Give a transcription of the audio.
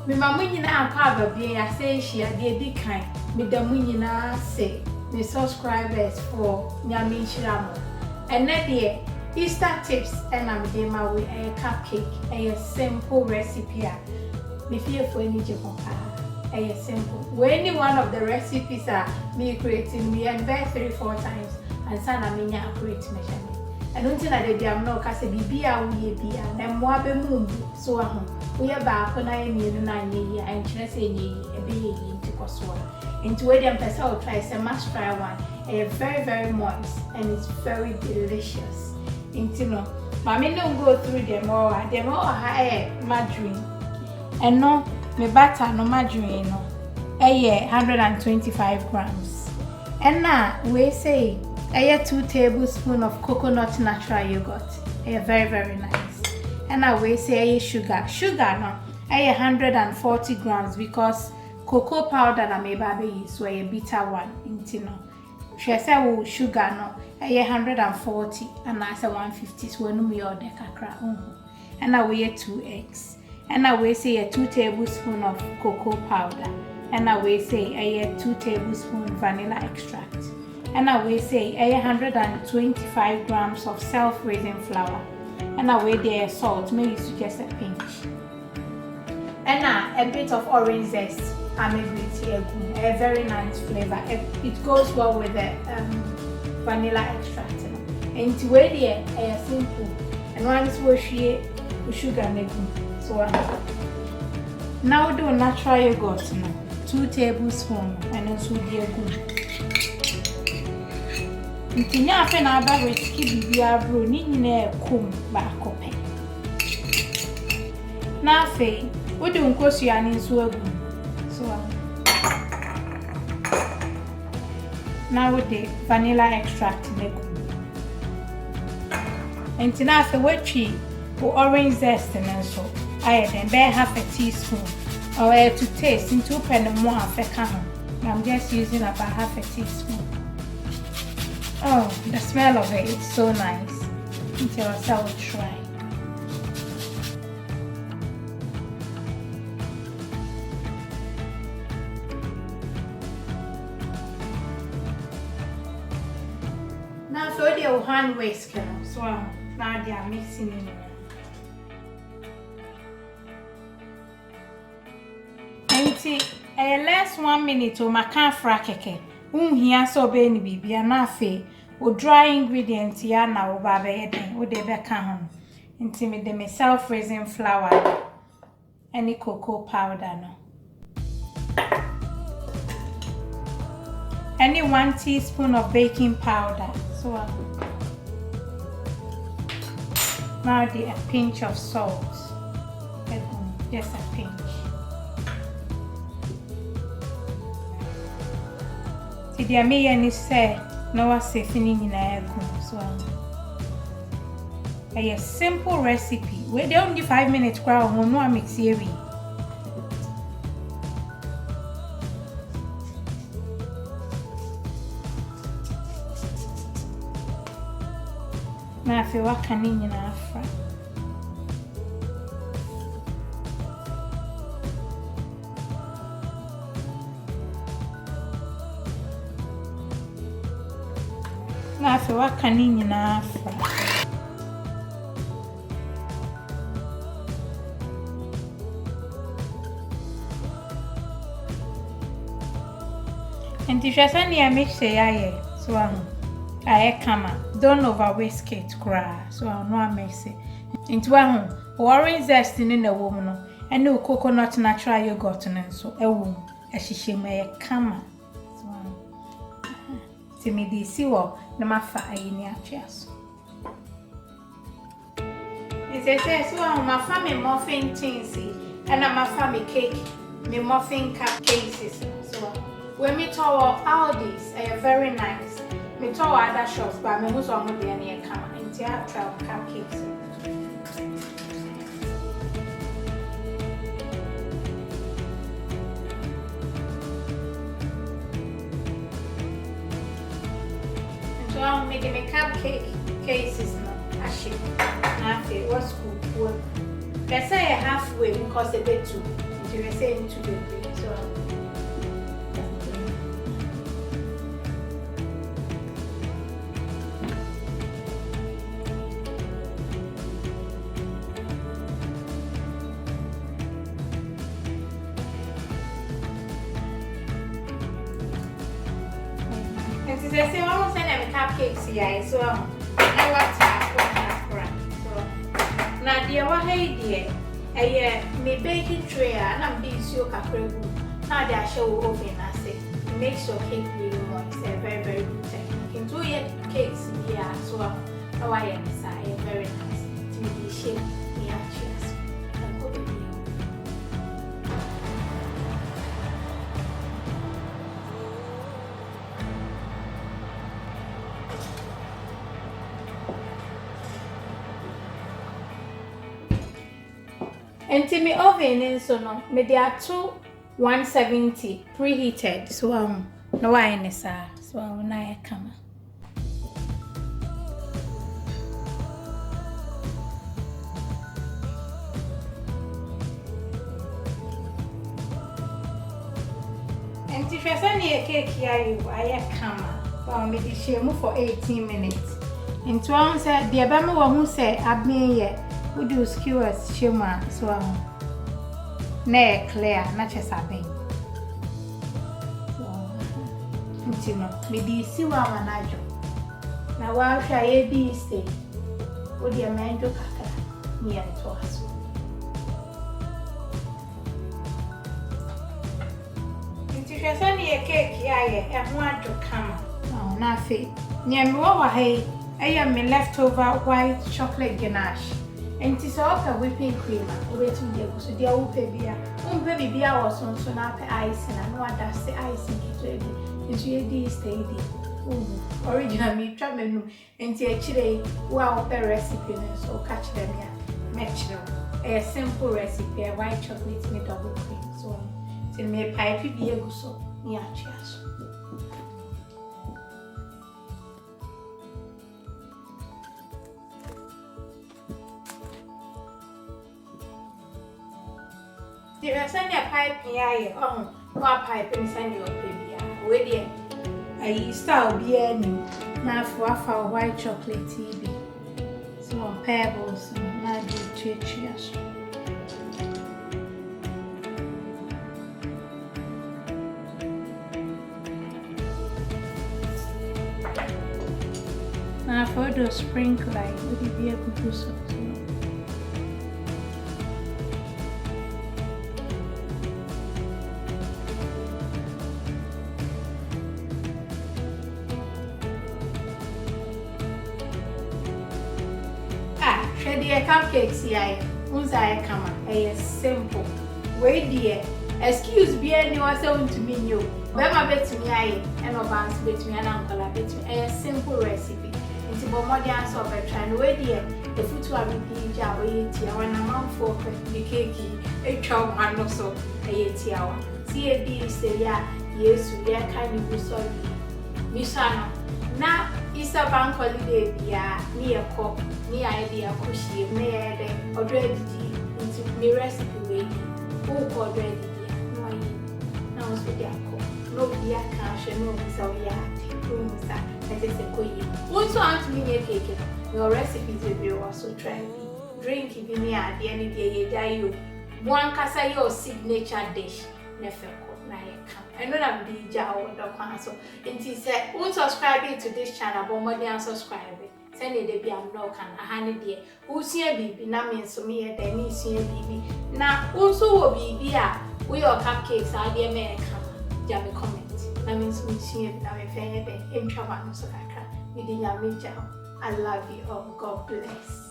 me mama nyina akwa babie ya say she ade di kan me da mu nyina say me subscribers for nyame nhyiramo ene de Easter tips and I'm doing my way a cupcake a simple recipe me fear for any job a simple when any one of the recipes are me creating me and buy 3-4 times and son I mean accurate measurement and until I did am no case bibia we bia na mo be mum so we ba ko na emienu na anyi and chere say enyi e be yi into koso into where them person will try say must try one a very moist and it's very delicious into no mama no go through them all high margarine and no me butter no margarine no 125 grams and now we say 2 tablespoons of coconut natural yogurt very nice and now we say sugar no 140 grams because cocoa powder na me baby use so a bitter one into no she say sugar no 140 and I say 150 so no me order kakra and now we 2 eggs and now we say 2 tablespoons of cocoa powder and now we say 2 tablespoons vanilla extract and now we say 125 grams of self-raising flour and now we there salt maybe just a pinch and now a bit of orange zest mamabetty a very nice flavor it goes well with the vanilla extract and to wait there a simple and once we share sugar so now do natural yogurt 2 tablespoons and also the ntinya afa na aba recipe bibia bro ni nyina ekom ba kope na afa wodi nkosua ni nso agu so now with the vanilla extract nego ntina afa watwi orange zest and so I then bear half a teaspoon or to taste into pen more half a can. I'm just using about half a teaspoon. Oh, the smell of it is so nice. Until I will try. Now so the hand whisk so now they are mixing it. Less 1 minute o maka fra keke unhia so be ni bibia na afi o dry ingredients ya na o ba be den o de be ka ho nti me de me self raising flour any cocoa powder no any 1 teaspoon of baking powder so now a pinch of salt just a pinch. The me say no was safe in so a simple recipe. We don't 5 minutes crowd no mix here. Na fe wa kanin na afra. Na fe wa kanin na afra. And if you say I mix say so I kama don't over whisk it cry so I know I mix it into orange zest in the woman and no coconut natural yogurt and so a she may kama so me di si wo na mafa ayini achiaso it says so my family muffin things and my family cake me muffin cupcakes so when me talk all these are very nice. Me talk other shops, but me who's on the any come into actual cupcakes. So I'm making my cupcake cases now. Actually, halfway was cool. Let's say halfway because a bit too. until we say into the green. So and since I say almost send cupcakes here, so now what's happening? So now dear, what hey dear, me baking tray and I'm being so caprable. Now they show oven. I say it makes your cake really moist. It's a very very good technique. You can do your cakes here as well. How I am very nice. To be shape me cheers. And go baby. And to me oven in so no, me there are 170 preheated. So no why in this so now I come. And if you send me a cake here, I come. Well, me share for 18 minutes. And to answer the Abama who said, I've been yet. We do skewers shima so ne clear not just a thing. You know, maybe see what I do. Now, while I be stay, would your man do kaka near to us? If you send me a cake here, I want to come. Oh, nothing. Near me, what I am my leftover white chocolate ganache. And it's all a whipping cream. Wait to the so dear old baby. Baby beer was on so now ice and I know that's the ice in it. It's really steady. Original me, try menu, and actually, wow, the recipe, so catch them here. Match them. A simple recipe, a white chocolate with double cream. So, it's in me pipe be a so near cheers. If you send a pipe here, what pipe and send your baby? Wait there. I style beer new. Now for white chocolate TV. Some pebbles and magic cheers. Now for the sprinkle like would it be a good sauce? The cupcakes here, unza kama, simple. Wait dear, excuse me, anyone saying to me, you. Mama bet me I, and Obans bet me and uncle bet me a simple recipe. Into Bomodians of a trying. Wait dear, the food to have been jar, wait here, when a mouth for the cakey, a child man or so, a hour. See a deal say, yes, we are kind of sorry. Mishana, now it's a bank holiday, near cock. Me idea cushy, me already into me recipe waiting. Oh, already, no, now it's with your no beer cash, no, so yeah, that is a queen. Also, want me a cake. Your recipes will be also try me. Drink if me at the end of the day, you one casa your signature dish, never. I know that be jar or the console. And he said, won't subscribe to this channel, but more than subscribe. Send it be am no can a honey dear. Who see a baby, na means to me at any see a baby. Now, also will be beer. We are cupcakes, I dear may come. Jammy comment. That means we see it now if any intro one so I can. We didn't have I love you all. God bless.